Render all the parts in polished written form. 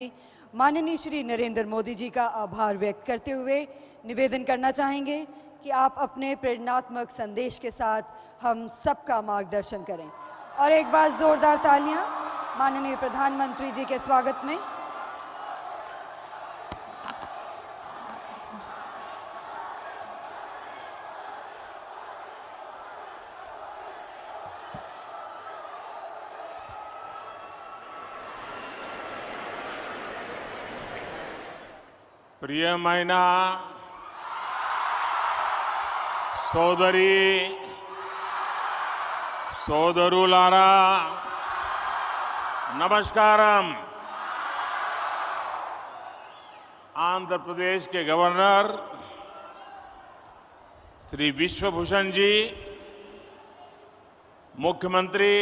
माननीय श्री नरेंद्र मोदी जी का आभार व्यक्त करते हुए निवेदन करना चाहेंगे कि आप अपने प्रेरणात्मक संदेश के साथ हम सबका मार्गदर्शन करें। और एक बार जोरदार तालियां माननीय प्रधानमंत्री जी के स्वागत में। प्रियమైన సోదరి సోదరులారా नमस्कारम। आंध्र प्रदेश के गवर्नर श्री विश्वभूषण जी, मुख्यमंत्री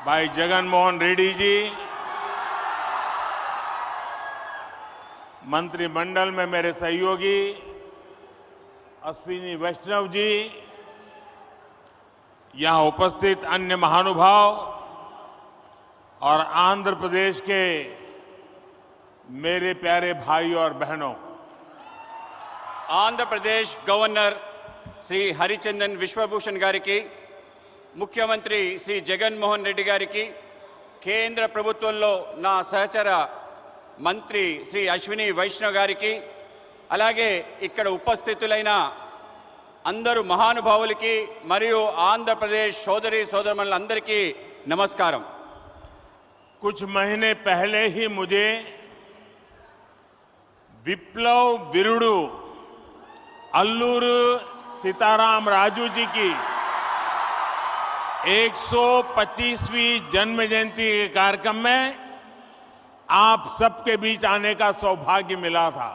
भाई जगन मोहन रेड्डी जी, मंत्रिमंडल में मेरे सहयोगी अश्विनी वैष्णव जी, यहां उपस्थित अन्य महानुभाव और आंध्र प्रदेश के मेरे प्यारे भाई और बहनों, आंध्र प्रदेश गवर्नर श्री हरिचंदन विश्वभूषण गारी की, मुख्यमंत्री श्री जगन मोहन रेड्डी गारी की, केंद्र प्रभुत्वंलो ना सहचर मंत्री श्री अश्विनी वैष्णव गारी की, అలాగే ఇక్కడ ఉపస్థితులైన అందరూ మహానుభావులకి మరియు ఆంధ్రప్రదేశ్ సోదరి సోదరులందరికీ నమస్కారం। कुछ महीने पहले ही मुझे विप्लव विरुडू अल्लूरू सीताराम राजू जी की 125वीं जन्म जयंती के कार्यक्रम में आप सबके बीच आने का सौभाग्य मिला था।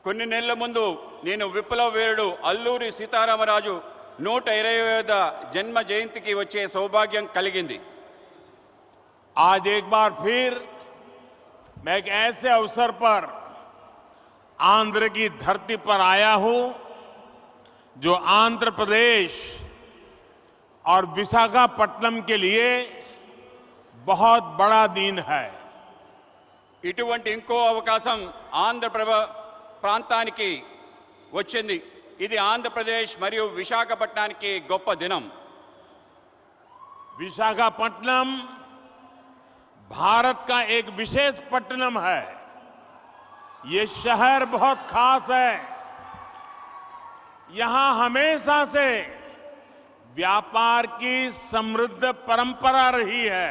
కొన్ని నెలల ముందు నేను విప్లవ వీరుడు అల్లూరి సీతారామరాజు 125వ జన్మ జయంతికి వచ్చే సౌభాగ్యం కలిగింది। आज एक बार फिर मैं एक ऐसे अवसर पर आंध्र की धरती पर आया हूं जो आंध्र प्रदेश और विशाखापट्टनम के लिए बहुत बड़ा दिन है। ఇటువంటి ఇంకో అవకాశం ప్రాంతానికి వచ్చింది। ఇది ఆంధ్రప్రదేశ్ మరియు విశాఖపట్నానికి గొప్ప దినం। विशाखापट्टनम भारत का एक विशेष पट्टनम है। ये शहर बहुत खास है। यहां हमेशा से व्यापार की समृद्ध परंपरा रही है।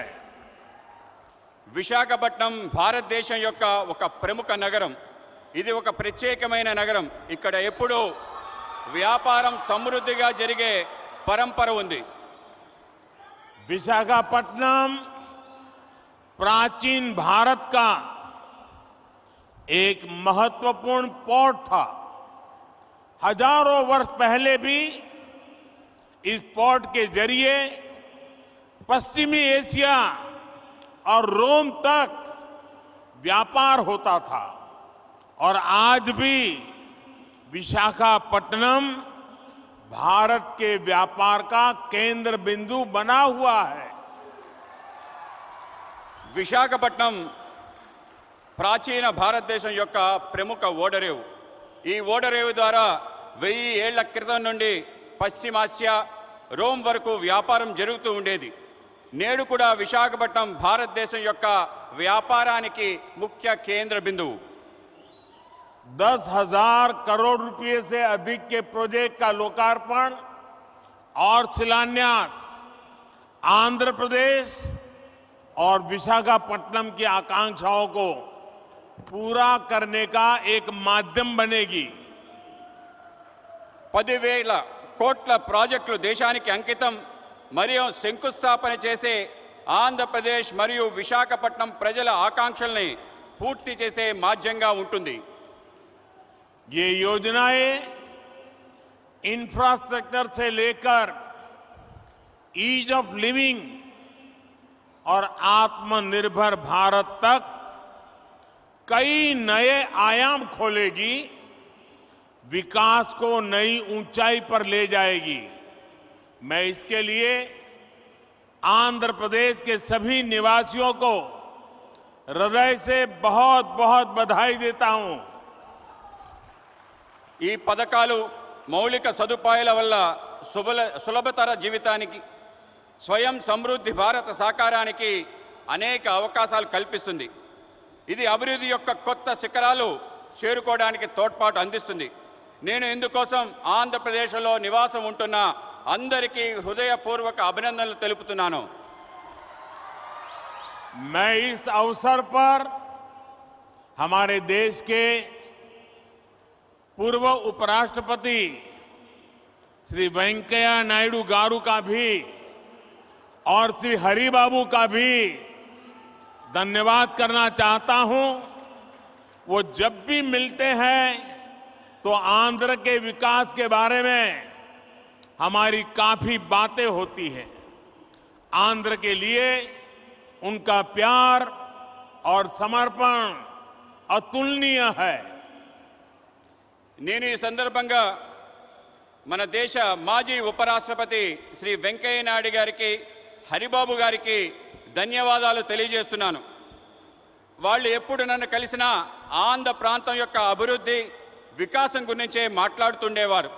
విశాఖపట్నం భారతదేశం యొక్క ఒక ప్రముఖ నగరం। ఇది ఒక ప్రత్యేకమైన నగరం। ఇక్కడ ఎప్పుడూ వ్యాపారం సమృద్ధిగా జరిగే పరంపర ఉంది। विशाखापट्टनम प्राचीन भारत का एक महत्वपूर्ण पोर्ट था। हजारों वर्ष पहले भी इस पोर्ट के जरिए पश्चिमी एशिया और रोम तक व्यापार होता था और आज भी विशाखापट्टनम भारत के व्यापार का केंद्र बिंदु बना हुआ है। విశాఖపట్నం ప్రాచీన భారతదేశం యొక్క ప్రముఖ ఓడరేవు। ఈ ఓడరేవు ద్వారా 1000 ఏళ్ల క్రితం నుండి పశ్చిమాసియా రోమ్ వరకు వ్యాపారం జరుగుతూ ఉండేది। నేడు కూడా విశాఖపట్నం భారతదేశం యొక్క వ్యాపారానికి ముఖ్య కేంద్ర బిందువు। 10,000 करोड़ रुपए से अधिक के प्रोजेक्ट का लोकार्पण और शिलान्यास आंध्र प्रदेश और विशाखापट्टनम की आकांक्षाओं को पूरा करने का एक माध्यम बनेगी। 10,000 కోట్ల ప్రాజెక్టులు దేశానికి అంకితం మరియు శంకుస్థాపన చేసే ఆంధ్రప్రదేశ్ మరియు విశాఖపట్నం ప్రజల ఆకాంక్షల్ని పూర్తి చేసే మాధ్యంగా ఉంటుంది। ये योजनाएं इंफ्रास्ट्रक्चर से लेकर ईज ऑफ लिविंग और आत्मनिर्भर भारत तक कई नए आयाम खोलेगी, विकास को नई ऊंचाई पर ले जाएगी। मैं इसके लिए आंध्र प्रदेश के सभी निवासियों को हृदय से बहुत बहुत बधाई देता हूं। ఈ పథకాలు మౌలిక సదుపాయాల వల్ల సులభతర జీవితానికి స్వయం సమృద్ధి భారత సాకారానికి అనేక అవకాశాలు కల్పిస్తుంది. ఇది అభివృద్ధి యొక్క కొత్త శిఖరాలు చేరుకోవడానికి తోడ్పాటు అందిస్తుంది. నేను ఇందుకోసం ఆంధ్రప్రదేశ్లో నివాసం ఉంటున్న అందరికీ హృదయపూర్వక అభినందనలు తెలుపుతున్నాను. मैं इस अवसर पर हमारे देश के पूर्व उपराष्ट्रपति श्री वेंकैया नायडू गारू का भी और श्री हरिबाबू का भी धन्यवाद करना चाहता हूं। वो जब भी मिलते हैं तो आंध्र के विकास के बारे में हमारी काफी बातें होती हैं। आंध्र के लिए उनका प्यार और समर्पण अतुलनीय है। నేను ఈ సందర్భంగా మన దేశ మాజీ ఉపరాష్ట్రపతి శ్రీ వెంకయ్య నాయుడు గారికి హరిబాబు గారికి ధన్యవాదాలు తెలియజేస్తున్నాను. వాళ్ళు ఎప్పుడు నన్ను కలిసినా ఆంధ్ర ప్రాంతం యొక్క అభివృద్ధి వికాసం గురించే మాట్లాడుతుండేవారు.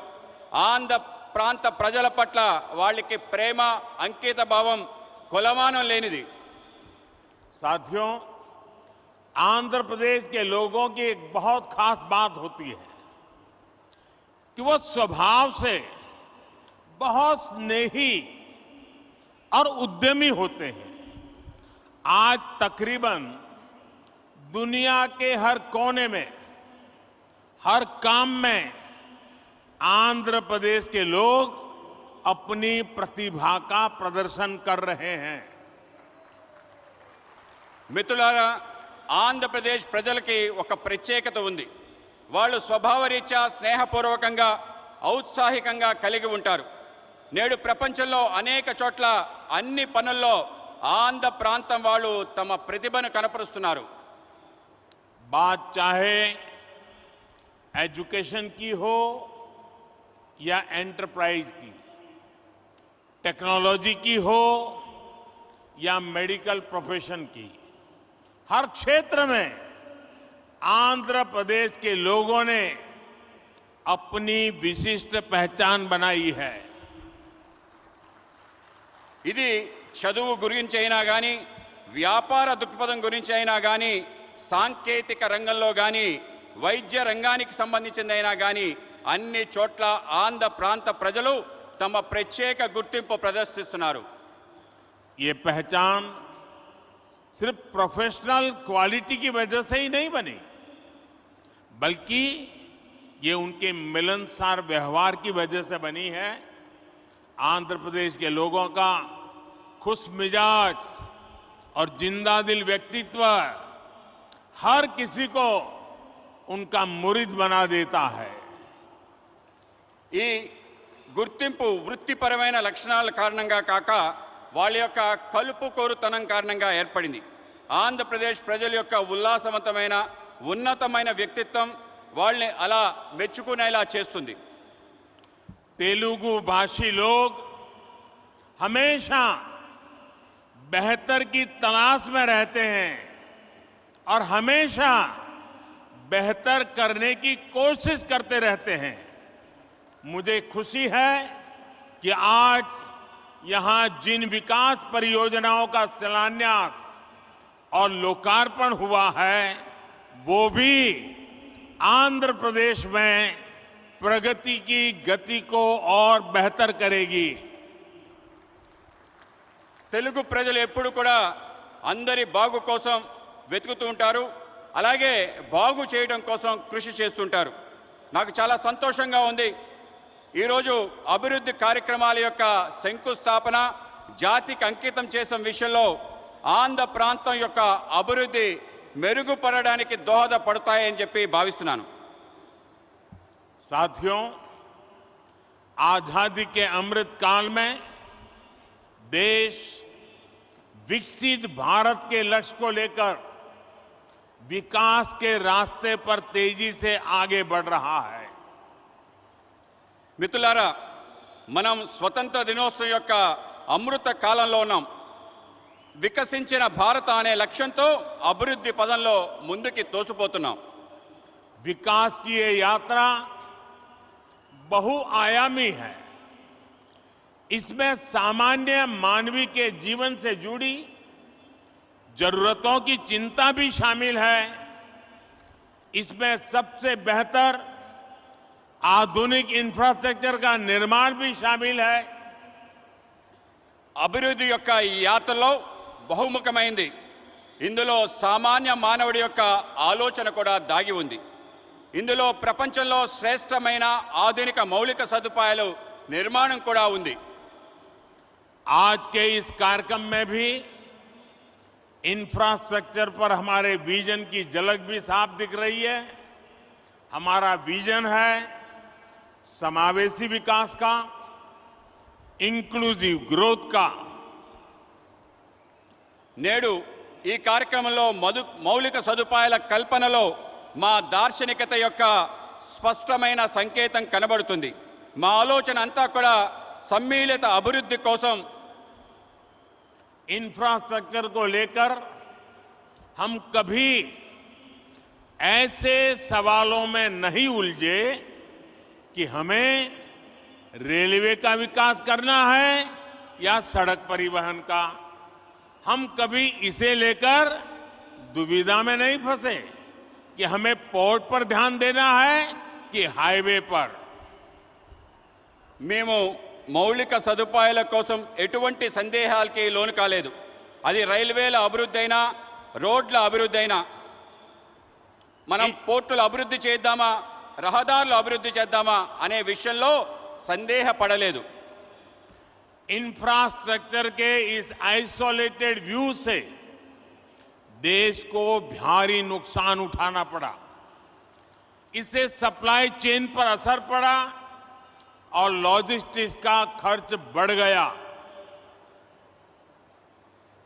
ఆంధ్ర ప్రాంత ప్రజల పట్ల వాళ్ళకి ప్రేమ అంకిత భావం కొలమానం లేనిది. साथियों, आंध्र प्रदेश के लोगों की एक बहुत खास बात होती है कि वो स्वभाव से बहुत स्नेही और उद्यमी होते हैं। आज तकरीबन दुनिया के हर कोने में, हर काम में आंध्र प्रदेश के लोग अपनी प्रतिभा का प्रदर्शन कर रहे हैं। మిత్రులారా, ఆంధ్రప్రదేశ్ ప్రజలకి ఒక ప్రత్యేకత ఉంది. వాళ్ళు స్వభావరీత్యా స్నేహపూర్వకంగా ఔత్సాహికంగా కలిగి ఉంటారు. నేడు ప్రపంచంలో అనేక చోట్ల అన్ని పనుల్లో ఆంధ్ర ప్రాంతం వాళ్ళు తమ ప్రతిభను కనపరుస్తున్నారు. बात चाहे एजुकेशन की हो या एंटरप्राइज की, टेक्नोलॉजी की हो या मेडिकल प्रोफेशन की, हर क्षेत्र में आंध्र प्रदेश के लोगों ने अपनी विशिष्ट पहचान बनाई है। ఇది చదువు గురించి అయినా కానీ, వ్యాపార దృక్పథం గురించి అయినా కానీ, సాంకేతిక రంగంలో కానీ, వైద్య రంగానికి సంబంధించిందైనా కానీ అన్ని చోట్ల ఆంధ్ర ప్రాంత ప్రజలు తమ ప్రత్యేక గుర్తింపు ప్రదర్శిస్తున్నారు. ये पहचान सिर्फ प्रोफेशनल क्वालिटी की वजह से ही नहीं बनी, बल्कि ये उनके मिलनसार व्यवहार की वजह से बनी है। आंध्र प्रदेश के लोगों का खुश मिजाज और जिंदादिल व्यक्तित्व हर किसी को उनका मुरीद बना देता है। ఈ గుర్తింపు వృత్తిపరమైన లక్షణాల కారణంగా కాక వాళ్ళ యొక్క కలుపుకోరుతనం కారణంగా ఏర్పడింది. ఆంధ్రప్రదేశ్ ప్రజల యొక్క ఉల్లాసవంతమైన ఉన్నతమైన వ్యక్తిత్వం వాళ్ళని అలా మెచ్చుకునేలా చేస్తుంది. तेलुगु भाषी लोग हमेशा बेहतर की तलाश में रहते हैं और हमेशा बेहतर करने की कोशिश करते रहते हैं। मुझे खुशी है कि आज यहां जिन विकास परियोजनाओं का शिलान्यास और लोकार्पण हुआ है वो भी आंध्र प्रदेश में प्रगति की गति को और बेहतर करेगी। తెలుగు ప్రజలు ఎప్పుడు కూడా అందరి బాగు కోసం వెతుకుతూ ఉంటారు, అలాగే బాగు చేయడం కోసం కృషి చేస్తుంటారు. నాకు చాలా సంతోషంగా ఉంది. ఈరోజు అభివృద్ధి కార్యక్రమాల యొక్క శంకుస్థాపన జాతికి అంకితం చేసిన విషయంలో ఆంధ్ర ప్రాంతం యొక్క అభివృద్ధి మెరుగుపడడానికి దోహదపడతాయని చెప్పి భావిస్తున్నాను. साथियों, आजादी के अमृत काल में देश विकसित भारत के लक्ष्य को लेकर विकास के रास्ते पर तेजी से आगे बढ़ रहा है। మిత్రులారా, మనం స్వతంత్ర దినోత్సవం యొక్క అమృత కాలంలో ఉన్నాం. వికసించిన భారత అనే లక్ష్యంతో అభివృద్ధి పదంలో ముందుకి తోసిపోతున్నాం. विकास की ये यात्रा बहुआयामी है. इसमें सामान्य मानवी के जीवन से जुड़ी जरूरतों की चिंता भी शामिल है. इसमें सबसे बेहतर आधुनिक इंफ्रास्ट्रक्चर का निर्माण भी शामिल है. అభివృద్ధి యొక్క ఈ యాత్రలో బహుముఖమైంది. ఇందులో సామాన్య మానవుడి యొక్క ఆలోచన కూడా దాగి ఉంది. ఇందులో ప్రపంచంలో శ్రేష్టమైన ఆధునిక మౌలిక సదుపాయాలు నిర్మాణం కూడా ఉంది. आज के इस कार्यक्रम में भी इंफ्रास्ट्रक्चर पर हमारे विजन की झलक भी साफ दिख रही है. हमारा विजन है समावेशी विकास का, इंक्लूसिव ग्रोथ का. నేడు ఈ కార్యక్రమంలో మౌలిక సదుపాయాల కల్పనలో మా దార్శనికత యొక్క స్పష్టమైన సంకేతం కనబడుతుంది. మా ఆలోచన అంతా కూడా సమ్మిళిత అభివృద్ధి కోసం. इंफ्रास्ट्रक्चर को लेकर हम कभी ऐसे सवालों में नहीं उलझे कि हमें रेलवे का विकास करना है या सड़क परिवहन का. हम कभी इसे लेकर दुविधा में नहीं फंसे कि हमें पोर्ट पर ध्यान देना है कि हाईवे पर. మేము మౌలిక సదుపాయాల కోసం ఎటువంటి సందేహాలకి లోను కాలేదు. అది రైల్వేల అభివృద్ధి అయినా, రోడ్ల అభివృద్ధి అయినా, మనం పోర్టుల అభివృద్ధి చేద్దామా, రహదారుల అభివృద్ధి చేద్దామా అనే విషయంలో సందేహపడలేదు. इंफ्रास्ट्रक्चर के इस आइसोलेटेड व्यू से देश को भारी नुकसान उठाना पड़ा. इससे सप्लाई चेन पर असर पड़ा और लॉजिस्टिक्स का खर्च बढ़ गया.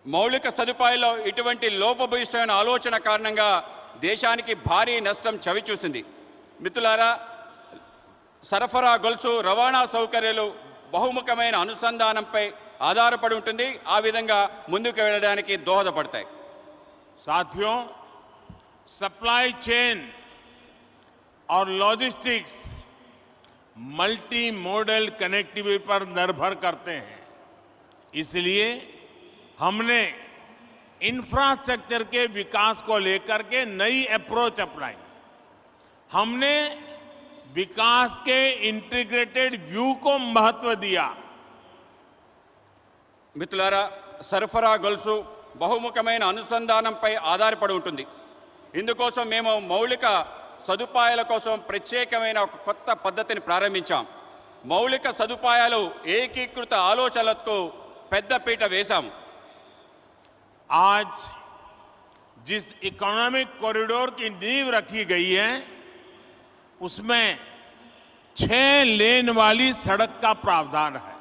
మౌలిక సదుపాయాల్లో ఇటువంటి లోపభూయిష్టమైన ఆలోచన కారణంగా దేశానికి భారీ నష్టం చవిచూసింది. మిత్రులారా, సరఫరా గొలుసు, రవాణా సౌకర్యాలు బహుముఖమైన అనుసంధానంపై ఆధారపడి ఉంటుంది. ఆ విధంగా ముందుకు వెళ్ళడానికి దోహదపడతాయి. साथियों, सप्लाई चेन और लॉजिस्टिक्स मल्टी मॉडल कनेक्टिविटी पर निर्भर करते हैं. इसलिए हमने इंफ्रास्ट्रक्चर के विकास को लेकर के नई अप्रोच अपनाई. हमने विकास के इंटीग्रेटेड व्यू को महत्व दिया. మిత్రులారా, సరఫరా గొలుసు బహుముఖమైన అనుసంధానంపై ఆధారపడి ఉంటుంది. ఇందుకోసం మేము మౌలిక సదుపాయాల కోసం ప్రత్యేకమైన ఒక కొత్త పద్ధతిని ప్రారంభించాం. మౌలిక సదుపాయాలు ఏకీకృత ఆలోచనలకు పెద్దపీట వేశాం. आज जिस इकोनॉमिक कॉरिडोर की नींव रखी गई है उसमें 6 लेन वाली सड़क का प्रावधान है.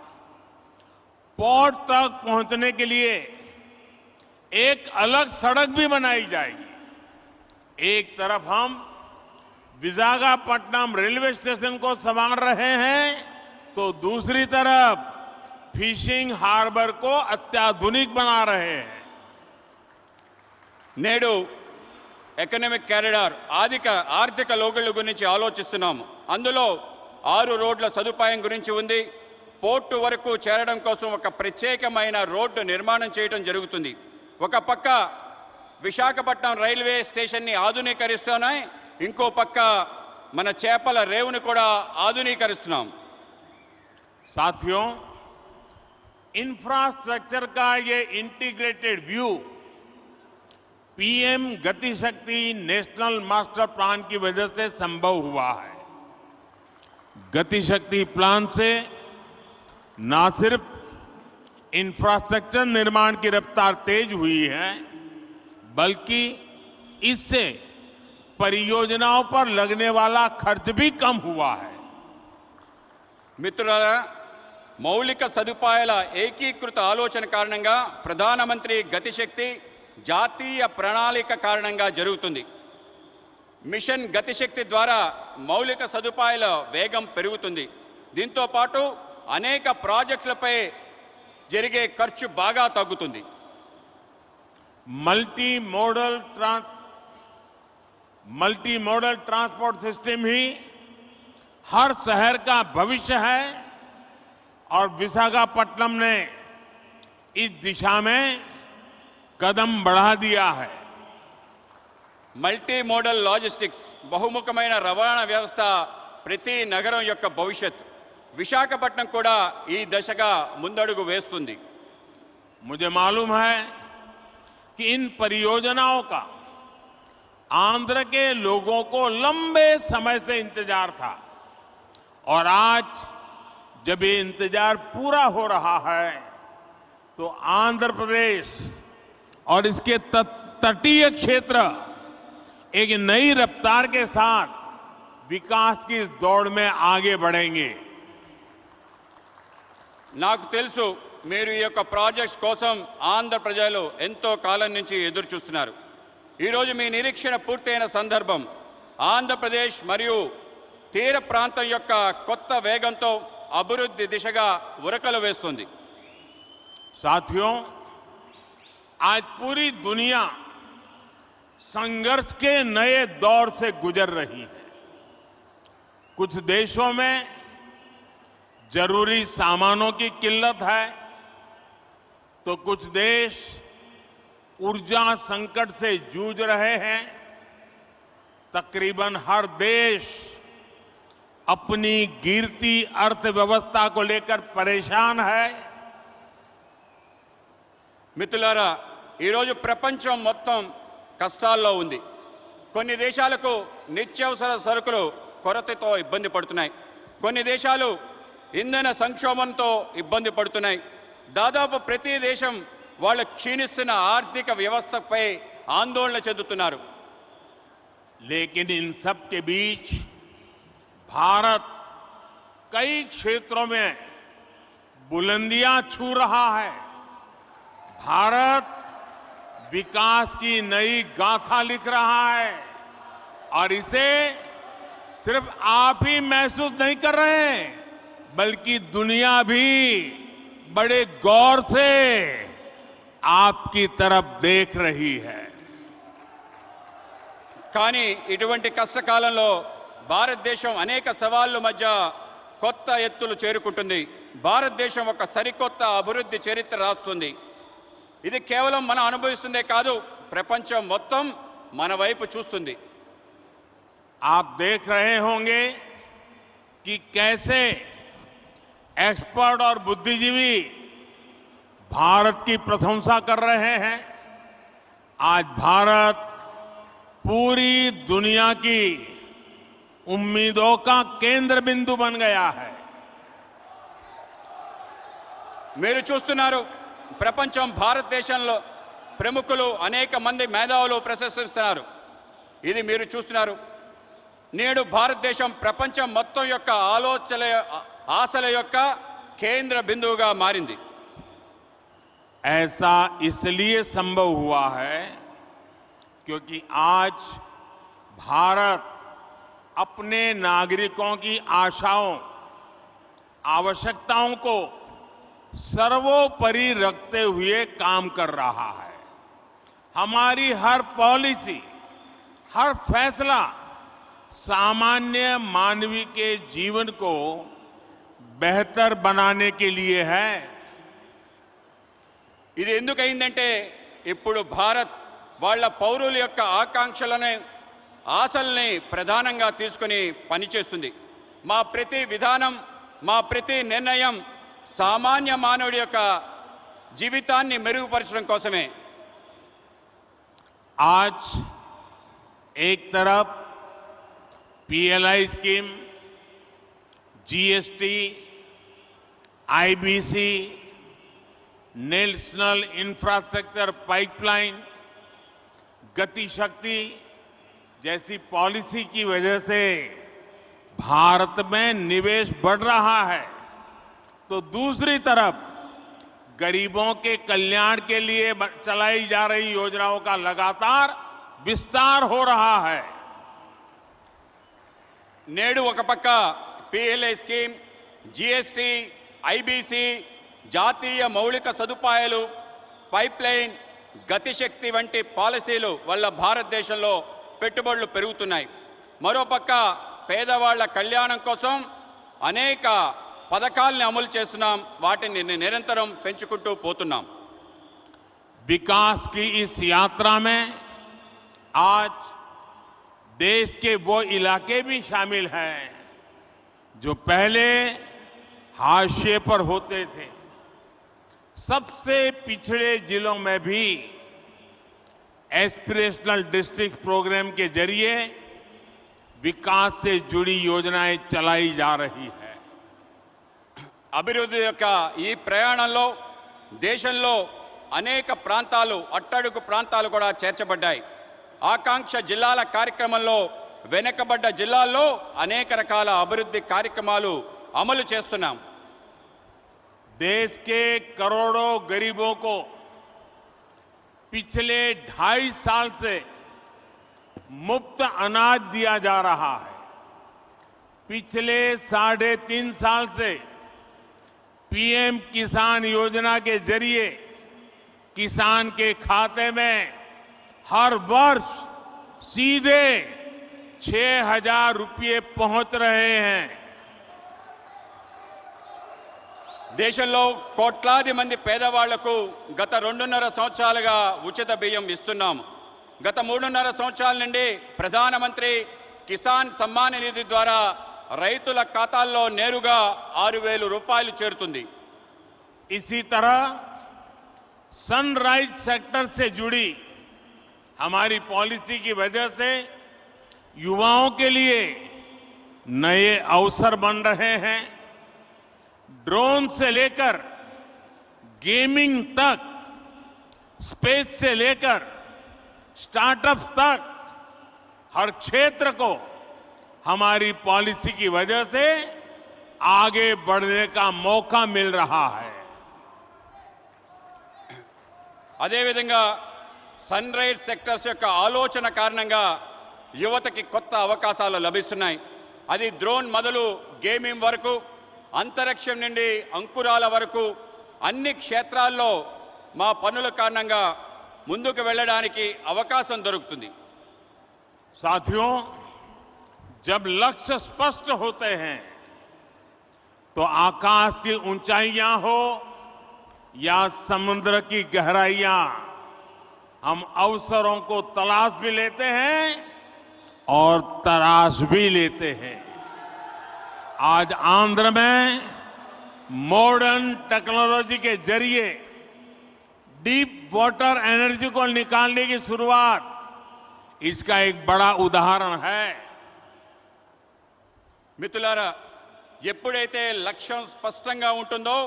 पोर्ट तक पहुंचने के लिए एक अलग सड़क भी बनाई जाएगी. एक तरफ हम विशाखापट्टनम रेलवे स्टेशन को संवार रहे हैं तो दूसरी तरफ फिशिंग हार्बर को अत्याधुनिक बना रहे हैं. నేడు ఎకనామిక్ కారిడార్ ఆర్థిక లోగుల గురించి ఆలోచిస్తున్నాము. అందులో 6 రోడ్ల సదుపాయం గురించి ఉంది. పోర్టు వరకు చేరడం కోసం ఒక ప్రత్యేకమైన రోడ్డు నిర్మాణం చేయడం జరుగుతుంది. ఒక పక్క విశాఖపట్నం రైల్వే స్టేషన్ని ఆధునీకరిస్తున్నాయి, ఇంకో పక్క మన చేపల రేవుని కూడా ఆధునీకరిస్తున్నాం. साथियों, इंफ्रास्ट्रक्चर का ये इंटीग्रेटेड व्यू पीएम गति शक्ति नेशनल मास्टर प्लान की वजह से संभव हुआ है. गति शक्ति प्लान से न सिर्फ इंफ्रास्ट्रक्चर निर्माण की रफ्तार तेज हुई है, बल्कि इससे परियोजनाओं पर लगने वाला खर्च भी कम हुआ है. మిత్రులారా, మౌలిక సదుపాయాల ఏకీకృత ఆలోచన కారణంగా ప్రధానమంత్రి గతిశక్తి జాతీయ ప్రణాళిక కారణంగా జరుగుతుంది. మిషన్ గతిశక్తి ద్వారా మౌలిక సదుపాయాల వేగం పెరుగుతుంది. దీంతో పాటు అనేక ప్రాజెక్టులపై జరిగే ఖర్చు బాగా తగ్గుతుంది. मल्टी मॉडल ट्रांसपोर्ट सिस्टम ही हर शहर का भविष्य है और विशाखापट्टनम ने इस दिशा में कदम बढ़ा दिया है। మల్టీ మోడల్ లాజిస్టిక్స్ బహుముఖమైన రవాణా వ్యవస్థ ప్రతి నగరం యొక్క భవిష్యత్తు. విశాఖపట్నం కూడా ఈ దశగా ముందడుగు వేస్తుంది. मुझे मालूम है कि इन परियोजनाओं का आंध्र के लोगों को लंबे समय से इंतजार था और आज जब ये इंतजार पूरा हो रहा है तो आंध्र प्रदेश और इसके तटीय क्षेत्र एक नई रफ्तार के साथ विकास की इस दौड़ में आगे बढ़ेंगे। నాకు తెలుసు మీరు ఈ యొక్క ప్రాజెక్ట్స్ కోసం ఆంధ్ర ప్రజలు ఎంతో కాలం నుంచి ఎదురు చూస్తున్నారు. ఈరోజు మీ నిరీక్షణ పూర్తయిన సందర్భం ఆంధ్రప్రదేశ్ మరియు తీర ప్రాంతం యొక్క కొత్త వేగంతో అభివృద్ధి దిశగా ఉరకలు వేస్తుంది. साथियों, आज पूरी दुनिया संघर्ष के नए दौर से गुजर रही है। कुछ देशों में जरूरी सामानों की किल्लत है तो कुछ देश ऊर्जा संकट से जूझ रहे हैं। तकरीबन हर देश अपनी गिरती अर्थव्यवस्था को लेकर परेशान है। మిత్రులారా, ఈరోజు ప్రపంచం మొత్తం కష్టాల్లో ఉంది. కొన్ని దేశాలకు నిత్యావసర సరుకులు కొరతతో ఇబ్బంది పడుతున్నాయి. కొన్ని దేశాలు ఇంధన సంక్షోభంతో ఇబ్బంది పడుతున్నాయి. దాదాపు ప్రతి దేశం వాళ్ళ క్షీణిస్తున్న ఆర్థిక వ్యవస్థపై ఆందోళన చెందుతున్నారు. लेकिन इन सब के बीच भारत कई क्षेत्रों में बुलंदियां छू रहा है। भारत विकास की नई गाथा लिख रहा है और इसे सिर्फ आप ही महसूस नहीं कर रहे हैं बल्कि दुनिया भी बड़े गौर से आपकी तरफ देख रही है। కానీ ఇటువంటి కష్టకాలంలో భారతదేశం అనేక సవాళ్ల మధ్య కొత్త ఎత్తులు చేరుకుంటుంది. భారతదేశం ఒక సరికొత్త అభివృద్ధి చరిత్ర రాస్తుంది. ఇది కేవలం మనం అనుభవిస్తుందే కాదు, ప్రపంచం మొత్తం మన వైపు చూస్తుంది. आप देख रहे होंगे कि कैसे एक्सपर्ट और बुद्धिजीवी भारत की प्रशंसा कर रहे हैं। आज भारत पूरी दुनिया की उम्मीदों का केंद्र बिंदु बन गया है। మీరు చూస్తున్నారు, ప్రపంచం భారతదేశంలో ప్రముఖులు అనేక మంది మేధావులు ప్రశంసిస్తున్నారు. ఇది మీరు చూస్తున్నారు. నేడు భారతదేశం ప్రపంచం మొత్తం యొక్క ఆశల యొక్క కేంద్ర బిందువుగా మారింది. ऐसा इसलिए संभव हुआ है क्योंकि आज भारत अपने नागरिकों की आशाओं, आवश्यकताओं को सर्वोपरि रखते हुए काम कर रहा है। हमारी हर पॉलिसी, हर फैसला सामान्य मानवी के जीवन को बेहतर बनाने के लिए है। ఇది ఎందుకు అయిందంటే ఇప్పుడు భారత్ వాళ్ళ పౌరుల యొక్క ఆకాంక్షలను, ఆశల్ని ప్రధానంగా తీసుకొని పనిచేస్తుంది. మా ప్రతి విధానం, మా ప్రతి నిర్ణయం సామాన్య మానవుడి యొక్క జీవితాన్ని మెరుగుపరచడం కోసమే. आज एक तरफ PLI scheme, GST, IBC, national infrastructure pipeline, गति शक्ति जैसी पॉलिसी की वजह से भारत में निवेश बढ़ रहा है तो दूसरी तरफ गरीबों के कल्याण के लिए चलाई जा रही योजनाओं का लगातार विस्तार हो रहा है। నేడు ఒక పక్క పిఎల్ఐ స్కీమ్, జీఎస్టీ, ఐబీసీ, జాతీయ మౌలిక సదుపాయాలు, పైప్లైన్, గతిశక్తి వంటి పాలసీలు వల్ల భారతదేశంలో పెట్టుబడులు పెరుగుతున్నాయి. మరోపక్క పేదవాళ్ల కళ్యాణం కోసం అనేక పథకాలను అమలు చేస్తున్నాం. వాటిని నిరంతరం పెంచుకుంటూ పోతున్నాం. विकास की इस यात्रा में आज देश के वो इलाके भी शामिल हैं जो पहले हाशिए पर होते थे. सबसे पिछड़े जिलों में भी एस्पिरेशनल डिस्ट्रिक्ट प्रोग्राम के जरिए विकास से जुड़ी योजनाएं चलाई जा रही है. అభివృద్ధి యొక్క ఈ ప్రయాణంలో దేశంలో అనేక ప్రాంతాలు, అట్టడుగు ప్రాంతాలు కూడా చేర్చబడ్డాయి. ఆకాంక్ష జిల్లాల కార్యక్రమంలో వెనుకబడ్డ జిల్లాల్లో అనేక రకాల అభివృద్ధి కార్యక్రమాలు అమలు చేస్తున్నాం. देश के करोड़ों गरीबों को पिछले 2.5 साल से मुफ्त अनाज दिया जा रहा है. पिछले 3.5 साल से पीएम किसान योजना के जरिए किसान के खाते में हर वर्ष सीधे 6,000 रुपये पहुंच रहे हैं. దేశంలో కోట్లాది మంది పేదవాళ్లకు గత 2.5 సంవత్సరాలుగా ఉచిత బియ్యం ఇస్తున్నాము. గత 3.5 సంవత్సరాల నుండి ప్రధానమంత్రి కిసాన్ సమ్మాన్ నిధి ద్వారా రైతుల ఖాతాల్లో నేరుగా 6,000 రూపాయలు చేరుతుంది. इसी तरह सनराइज सेक्टर से जुड़ी हमारी पॉलिसी की वजह से युवाओं के लिए नए अवसर बन रहे हैं. ड्रोन से लेकर गेमिंग तक, स्पेस से लेकर स्टार्टअप तक हर क्षेत्र को हमारी पॉलिसी की वजह से आगे बढ़ने का मौका मिल रहा है. అదేవిధంగా సన్ రైజ్ సెక్టర్స్ యొక్క ఆలోచన కారణంగా యువతకి కొత్త అవకాశాలు లభిస్తున్నాయి. అది డ్రోన్ మొదలు గేమింగ్ వరకు, అంతరిక్షం నుండి అంకురాల వరకు అన్ని క్షేత్రాల్లో మా పనుల కారణంగా ముందుకు వెళ్ళడానికి అవకాశం దొరుకుతుంది. साथियों, जब लक्ष्य स्पष्ट होते हैं तो आकाश की ऊंचाइयां हो या समुद्र की गहराइयां, हम अवसरों को तलाश भी लेते हैं और तराश भी लेते हैं. आज आंध्र में मॉडर्न टेक्नोलॉजी के जरिए डीप वाटर एनर्जी को निकालने की शुरुआत इसका एक बड़ा उदाहरण है. మిత్రులారా, ఎప్పుడైతే లక్ష్యం స్పష్టంగా ఉంటుందో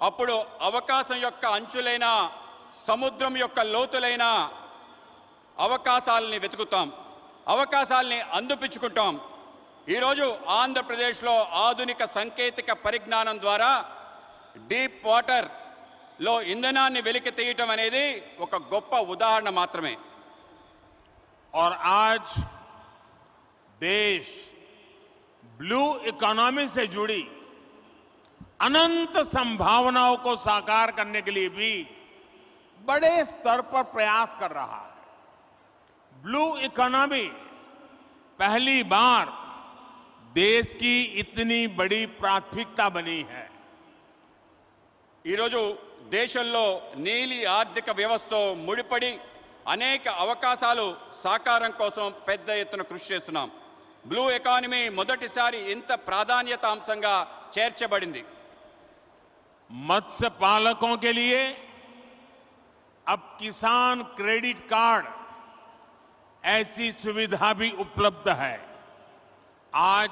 అప్పుడు అవకాశం యొక్క అంచులైన, సముద్రం యొక్క లోతులైన అవకాశాలని వెతుకుతాం, అవకాశాలని అందిపుచ్చుకుంటాం. ఈరోజు ఆంధ్రప్రదేశ్లో ఆధునిక సాంకేతిక పరిజ్ఞానం ద్వారా డీప్ వాటర్లో ఇంధనాన్ని వెలికి తీయటం అనేది ఒక గొప్ప ఉదాహరణ మాత్రమే. और आज देश ब्लू इकोनॉमी से जुड़ी अनंत संभावनाओं को साकार करने के लिए भी बड़े स्तर पर प्रयास कर रहा है. ब्लू इकोनॉमी पहली बार देश की इतनी बड़ी प्राथमिकता बनी है. ఈరోజు దేశంలో నీలి ఆర్థిక వ్యవస్థతో ముడిపడి అనేక అవకాశాలు సాకారం కోసం పెద్ద ఎత్తున కృషి చేస్తున్నాం. బ్లూ ఎకానమీ మొదటిసారి ఇంత ప్రాధాన్యత అంశంగా చేర్చబడింది. मत्स्य पालकों के लिए अब किसान क्रेडिट कार्ड ऐसी सुविधा भी उपलब्ध है. आज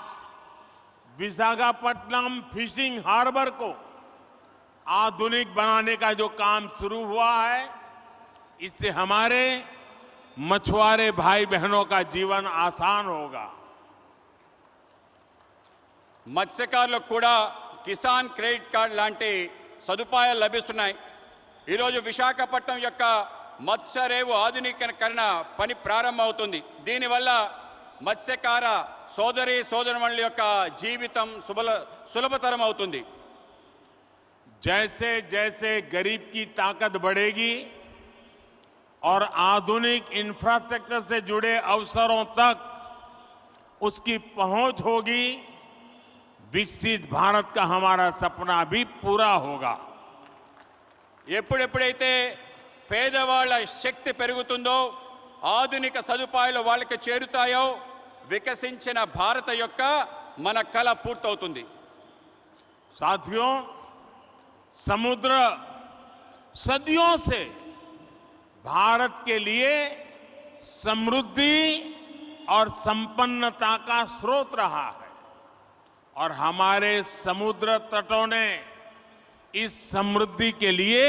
विशाखापट्टनम फिशिंग हार्बर को आधुनिक बनाने का जो काम शुरू हुआ है, इससे हमारे मछुआरे भाई बहनों का जीवन आसान होगा. మత్స్యకారులకు కూడా కిసాన్ క్రెడిట్ కార్డ్ లాంటి సదుపాయాలు లభిస్తున్నాయి. ఈరోజు విశాఖపట్నం యొక్క మత్స్యరేవు ఆధునీకరణ పని ప్రారంభమవుతుంది. దీనివల్ల మత్స్యకార సోదరి సోదరుమణుల యొక్క జీవితం సులభతరం అవుతుంది. जैसे जैसे गरीब की ताकत बढ़ेगी, और आधुनिक इंफ्रास्ट्रक्चर से जुड़े अवसरों तक उसकी पहुंच होगी, विकसित भारत का हमारा सपना भी पूरा होगा। ఎప్పుడెప్పుడైతే పేదవాళ్ళ శక్తి పెరుగుతుందో, ఆధునిక సదుపాయాలు వాళ్ళకి చేరుతాయో, వికసించిన భారత యొక్క మన కల పూర్తవుతుంది. साथियों, समुद्र सदियों से भारत के लिए समृद्धि और संपन्नता का स्रोत रहा है और हमारे समुद्र तटों ने इस समृद्धि के लिए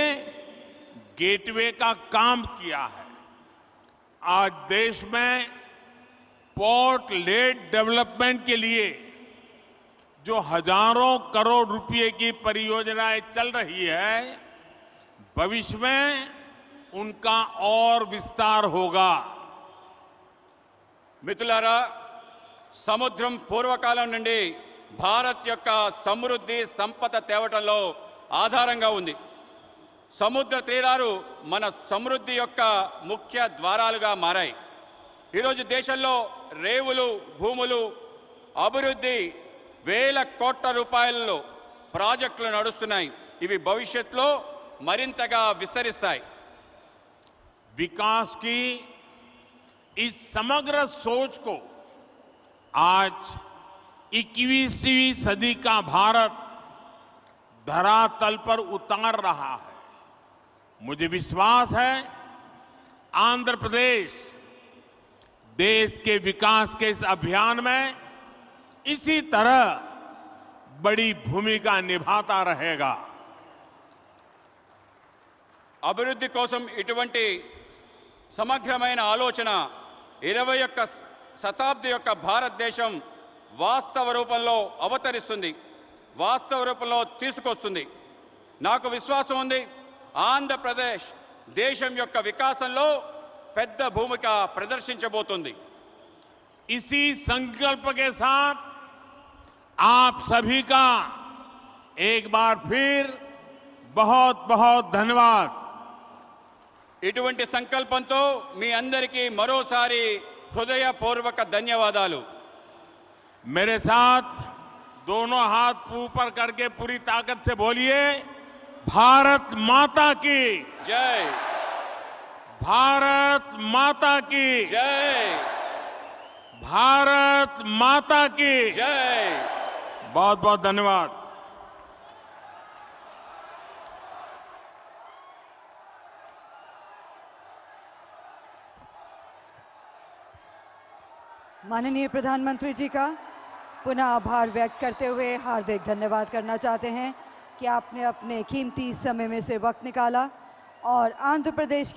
गेटवे का काम किया है। आज देश में पोर्ट लेड डेवलपमेंट के लिए जो हजारों करोड़ रुपए की परियोजनाएं चल रही है, भविष्य में उनका और विस्तार होगा। మిత్రులారా, సముద్రం పూర్వకాలం నుండి భారత్ యొక్క సమృద్ధి సంపద తేవటంలో ఆధారంగా ఉంది. సముద్ర తీరాలు మన సమృద్ధి యొక్క ముఖ్య ద్వారాలుగా మారాయి. ఈరోజు దేశంలో రేవులు, భూములు అభివృద్ధి వేల కోట్ల రూపాయలలో ప్రాజెక్టులు నడుస్తున్నాయి. ఇవి భవిష్యత్తులో మరింతగా విస్తరిస్తాయి. विकास की इस समग्र सोच को आज 21वीं सदी का भारत धरातल पर उतार रहा है। मुझे विश्वास है आंध्र प्रदेश देश के विकास के इस अभियान में इसी तरह बड़ी भूमिका निभाता रहेगा। అభివృద్ధి కోసం ఇటువంటి సమగ్రమైన ఆలోచన 21వ శతాబ్ది యొక్క భారతదేశం వాస్తవ రూపంలో అవతరిస్తుంది, వాస్తవ రూపంలో తీసుకొస్తుంది. నాకు విశ్వాసం ఉంది, ఆంధ్రప్రదేశ్ దేశం యొక్క వికాసంలో పెద్ద భూమిక ప్రదర్శించబోతుంది. इसी संकल्प के साथ आप सभी का एक बार फिर बहुत बहुत धन्यवाद। ఇటువంటి సంకల్పంతో మీ అందరికీ మరోసారి హృదయపూర్వక ధన్యవాదాలు. मेरे साथ दोनों हाथ ऊपर करके पूरी ताकत से बोलिए, भारत माता की జై, भारत माता की జై, भारत माता की జై. बहुत बहुत धन्यवाद। माननीय प्रधानमंत्री जी का पुनः आभार व्यक्त करते हुए हार्दिक धन्यवाद करना चाहते हैं कि आपने अपने कीमती समय में से वक्त निकाला और आंध्र प्रदेश